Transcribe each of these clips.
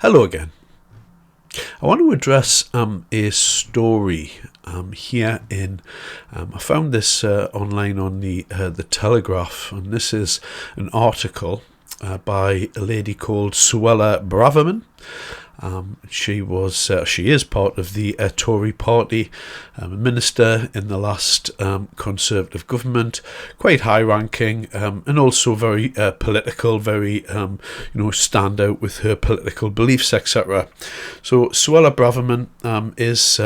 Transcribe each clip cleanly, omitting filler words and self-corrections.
Hello again. I want to address a story here in. I found this online on the Telegraph, and this is an article by a lady called Suella Braverman. She is part of the Tory party, a minister in the last Conservative government, quite high-ranking, and also very political, very stand out with her political beliefs, etc. So Suella Braverman is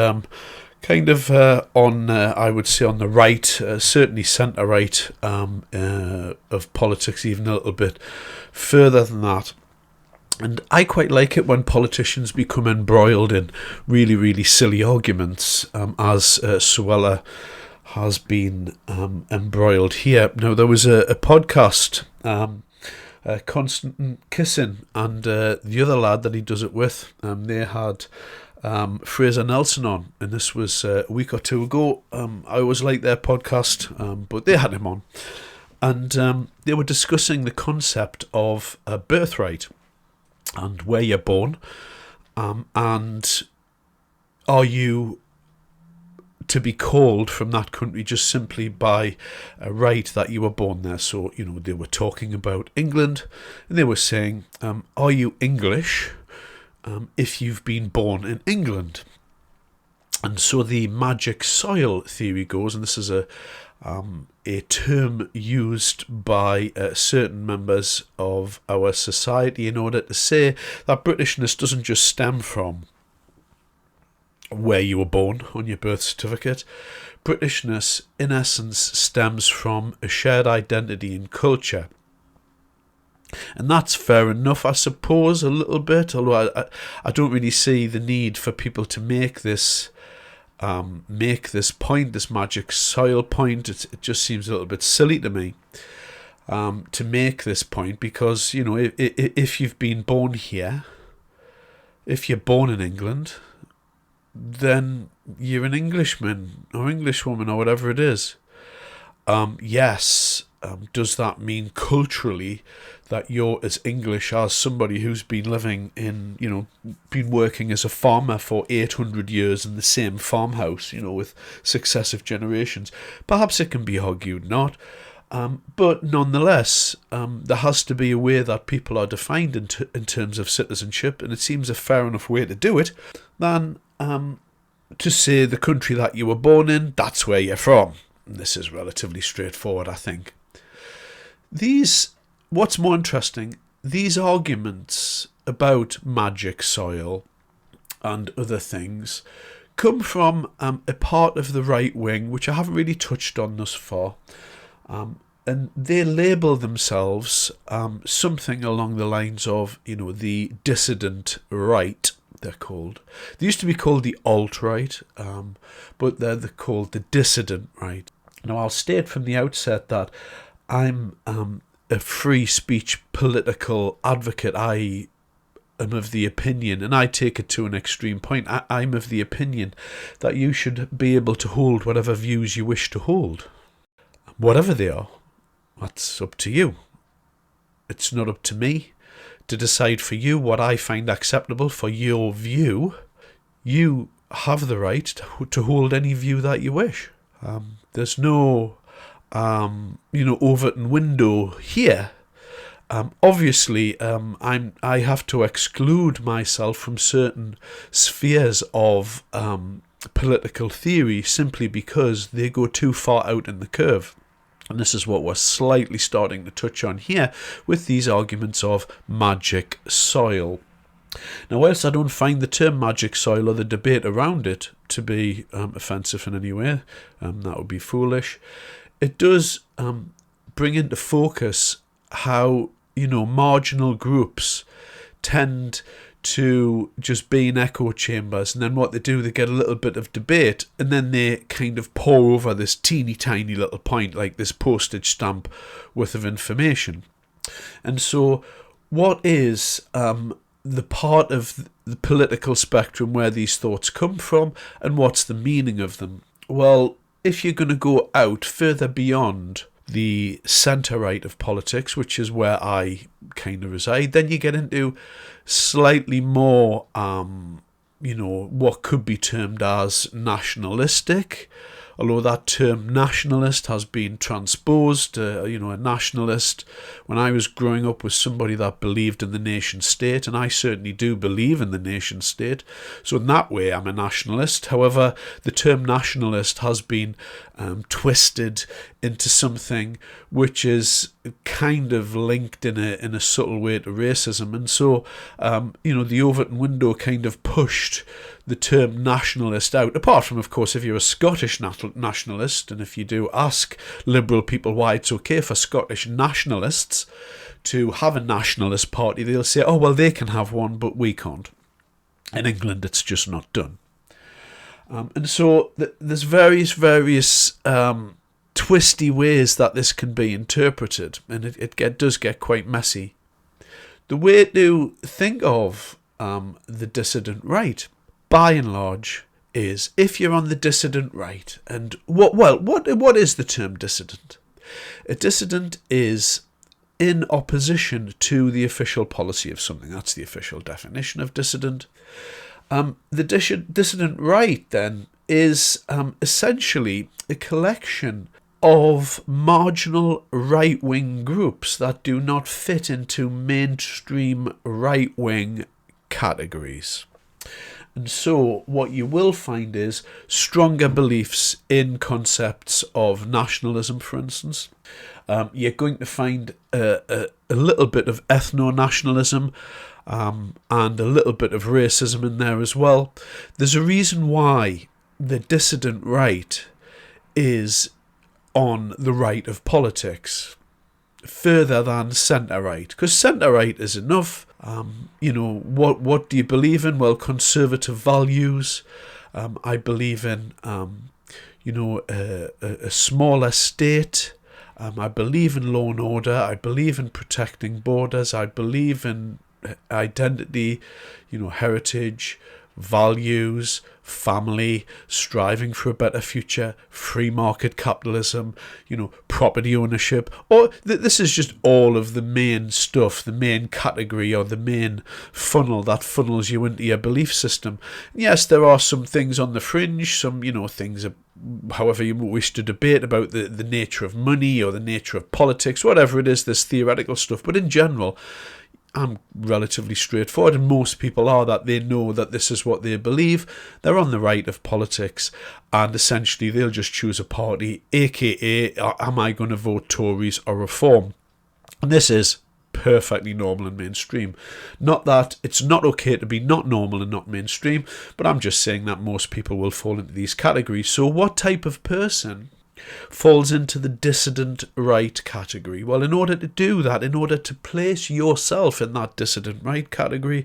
kind of I would say on the right, certainly centre-right of politics, even a little bit further than that. And I quite like it when politicians become embroiled in really, really silly arguments, as Suella has been embroiled here. Now, there was a podcast, Constant Kissing, and the other lad that he does it with, they had Fraser Nelson on, and this was a week or two ago. I always liked their podcast, but they had him on. And they were discussing the concept of a birthright, and where you're born, and are you to be called from that country just simply by a right that you were born there. So, they were talking about England, and they were saying, are you English if you've been born in England? And so the magic soil theory goes, and this is a term used by certain members of our society in order to say that Britishness doesn't just stem from where you were born on your birth certificate. Britishness, in essence, stems from a shared identity and culture. And that's fair enough, I suppose, a little bit, although I don't really see the need for people to make this point, this magic soil point. It just seems a little bit silly to me to make this point, because if you've been born here, if you're born in England, then you're an Englishman or Englishwoman or whatever it is. Yes. Does that mean culturally that you're as English as somebody who's been living in, been working as a farmer for 800 years in the same farmhouse, with successive generations? Perhaps it can be argued not. But nonetheless, there has to be a way that people are defined in terms of citizenship, and it seems a fair enough way to do it than to say the country that you were born in, that's where you're from. And this is relatively straightforward, I think. What's more interesting, these arguments about magic soil and other things come from a part of the right wing, which I haven't really touched on thus far, and they label themselves something along the lines of, the dissident right, they're called. They used to be called the alt-right, but they're called the dissident right. Now, I'll state from the outset that I'm a free speech political advocate. I am of the opinion, and I take it to an extreme point, I'm of the opinion that you should be able to hold whatever views you wish to hold. Whatever they are, that's up to you. It's not up to me to decide for you what I find acceptable for your view. You have the right to hold any view that you wish. There's no Overton window here. Obviously, I have to exclude myself from certain spheres of political theory simply because they go too far out in the curve. And this is what we're slightly starting to touch on here with these arguments of magic soil. Now, whilst I don't find the term magic soil or the debate around it to be offensive in any way, that would be foolish, it does bring into focus how, marginal groups tend to just be in echo chambers, and then what they do, they get a little bit of debate, and then they kind of pour over this teeny tiny little point, like this postage stamp worth of information. And so what is the part of the political spectrum where these thoughts come from, and what's the meaning of them? Well, if you're going to go out further beyond the centre-right of politics, which is where I kind of reside, then you get into slightly more, what could be termed as nationalistic, although that term nationalist has been transposed. A nationalist, when I was growing up, was somebody that believed in the nation state, and I certainly do believe in the nation state. So in that way, I'm a nationalist. However, the term nationalist has been twisted into something which is kind of linked in a subtle way to racism. And so, the Overton window kind of pushed the term nationalist out, apart from, of course, if you're a Scottish nationalist, and if you do ask liberal people why it's okay for Scottish nationalists to have a nationalist party, they'll say, oh, well, they can have one, but we can't. In England, it's just not done. And so there's various twisty ways that this can be interpreted, and it does get quite messy. The way to think of the dissident right, by and large, is if you're on the dissident right. And what is the term dissident? A dissident is in opposition to the official policy of something. That's the official definition of dissident. The dissident right, then, is essentially a collection of marginal right-wing groups that do not fit into mainstream right-wing categories. And so what you will find is stronger beliefs in concepts of nationalism, for instance. You're going to find a little bit of ethno-nationalism and a little bit of racism in there as well. There's a reason why the dissident right is on the right of politics further than centre-right, because centre-right is enough. What do you believe in? Well, conservative values. I believe in a smaller state. I believe in law and order. I believe in protecting borders. I believe in identity, heritage, values, family, striving for a better future, free market capitalism, property ownership. Or this is just all of the main stuff, the main category or the main funnel that funnels you into your belief system. Yes, there are some things on the fringe, some, things, however you wish to debate about the nature of money or the nature of politics, whatever it is, this theoretical stuff. But in general, I'm relatively straightforward, and most people are, that they know that this is what they believe. They're on the right of politics, and essentially they'll just choose a party, aka, am I going to vote Tories or Reform? And this is perfectly normal and mainstream. Not that it's not okay to be not normal and not mainstream, but I'm just saying that most people will fall into these categories. So what type of person falls into the dissident right category? Well, in order to do that, in order to place yourself in that dissident right category,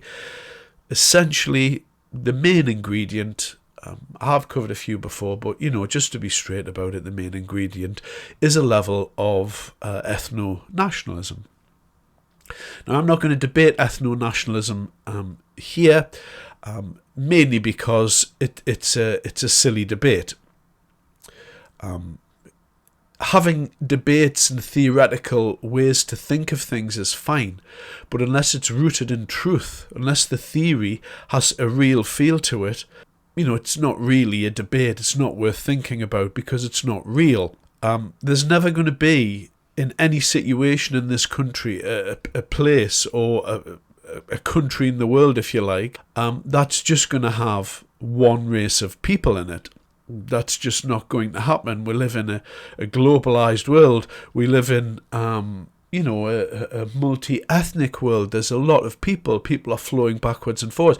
essentially the main ingredient, I've covered a few before, but just to be straight about it, the main ingredient is a level of ethno-nationalism. Now, I'm not going to debate ethno-nationalism here, mainly because it's a silly debate. Having debates and theoretical ways to think of things is fine, but unless it's rooted in truth, unless the theory has a real feel to it, it's not really a debate. It's not worth thinking about because it's not real. There's never going to be, in any situation in this country, a place or a country in the world, if you like, that's just going to have one race of people in it. That's just not going to happen. We live in a globalized world. We live in, a multi-ethnic world. There's a lot of people. People are flowing backwards and forwards.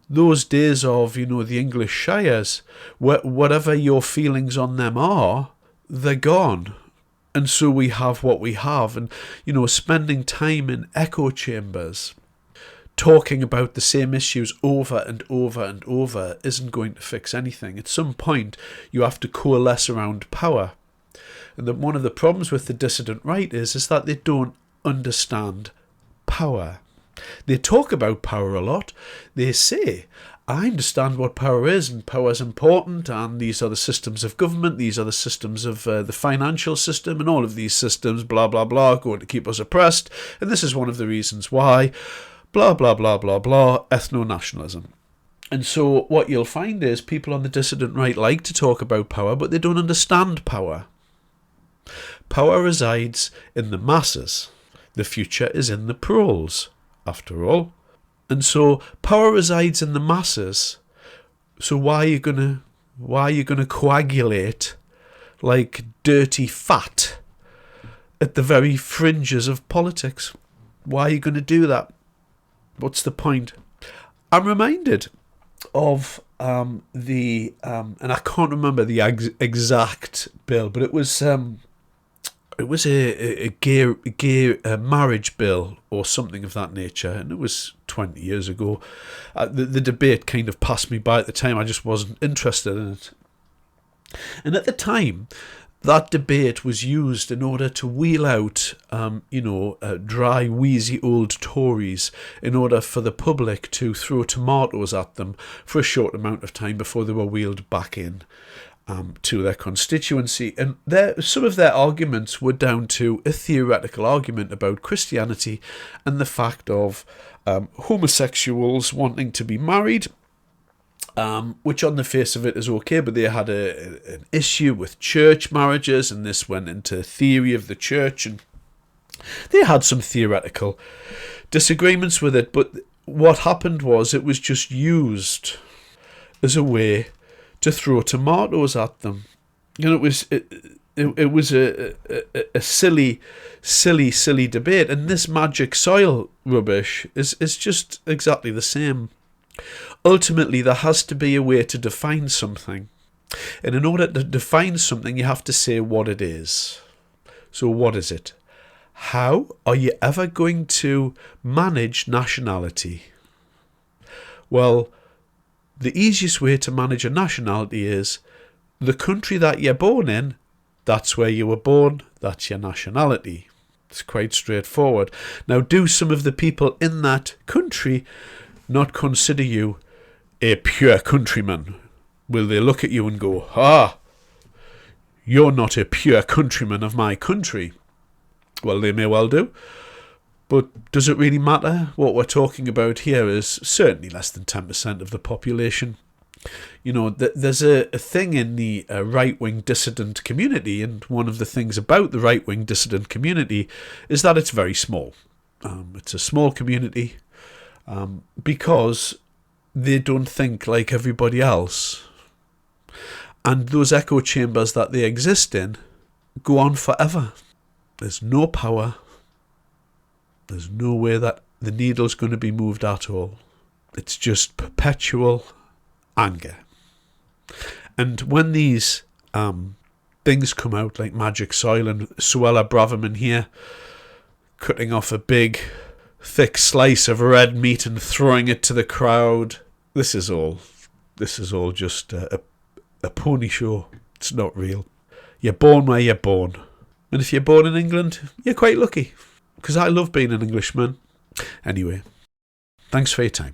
Those days of, the English shires, whatever your feelings on them are, they're gone. And so we have what we have. And, spending time in echo chambers, talking about the same issues over and over and over isn't going to fix anything. At some point, you have to coalesce around power. And one of the problems with the dissident right is that they don't understand power. They talk about power a lot. They say, I understand what power is, and power is important, and these are the systems of government, these are the systems of the financial system, and all of these systems, blah, blah, blah, are going to keep us oppressed, and this is one of the reasons why, blah, blah, blah, blah, blah, ethno-nationalism. And so what you'll find is people on the dissident right like to talk about power, but they don't understand power. Power resides in the masses. The future is in the proles, after all. And so power resides in the masses. So why are you gonna coagulate like dirty fat at the very fringes of politics? Why are you going to do that? What's the point? I'm reminded of and I can't remember the exact bill, but it was a gay marriage bill or something of that nature, and it was 20 years ago. The debate kind of passed me by at the time. I just wasn't interested in it. And at the time, that debate was used in order to wheel out, dry, wheezy old Tories in order for the public to throw tomatoes at them for a short amount of time before they were wheeled back in to their constituency. And some of their arguments were down to a theoretical argument about Christianity and the fact of homosexuals wanting to be married, which on the face of it is okay, but they had an issue with church marriages, and this went into theory of the church, and they had some theoretical disagreements with it. But what happened was it was just used as a way to throw tomatoes at them. It was a silly debate, and this magic soil rubbish is just exactly the same. Ultimately, there has to be a way to define something, and in order to define something, you have to say what it is. So what is it? How are you ever going to manage nationality? Well, the easiest way to manage a nationality is the country that you're born in, that's where you were born, that's your nationality. It's quite straightforward. Now, do some of the people in that country not consider you a pure countryman? Will they look at you and go, you're not a pure countryman of my country? Well, they may well do. But does it really matter? What we're talking about here is certainly less than 10% of the population. There's a thing in the right-wing dissident community, and one of the things about the right-wing dissident community is that it's very small. It's a small community because they don't think like everybody else. And those echo chambers that they exist in go on forever. There's no power. There's no way that the needle's going to be moved at all. It's just perpetual anger. And when these things come out like Magic Soil and Suella Braverman here, cutting off a big, thick slice of red meat and throwing it to the crowd, this is all just a pony show. It's not real. You're born where you're born. And if you're born in England, you're quite lucky. Because I love being an Englishman. Anyway, thanks for your time.